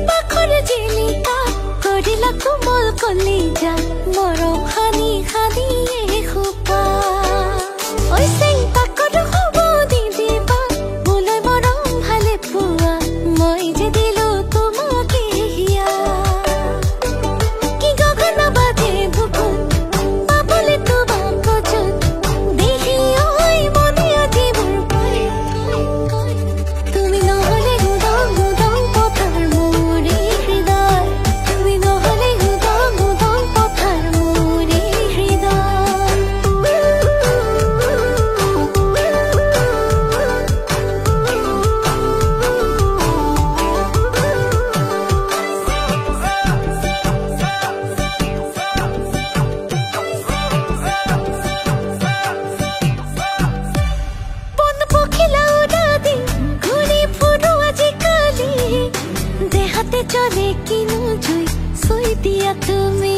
পাখৰ জিলিকা কৰিলা কোমল কলিজা মৰম হানি হানি এসোপা ঐ চেং পাকত হ'ব দি দিবা মোলৈ মৰম ভালে পোৱা মই যে দিলো তোমাকে হিয়া কি গগনা বাঁধে বুকুত পাবলে তোমাক গজত দেখি ঐ মনে আজি মোৰ পাই তুমি নহলে গুদং গুদং পথাৰ মোৰে হৃদয় তুমি নহলে গুদং গুদং পথাৰ মোৰে হৃদয় বন পখিলা উৰা দি ঘূৰি ফুৰো আজিকালি দেহাতে চলে কিনো জুই চুই দিয়া তুমি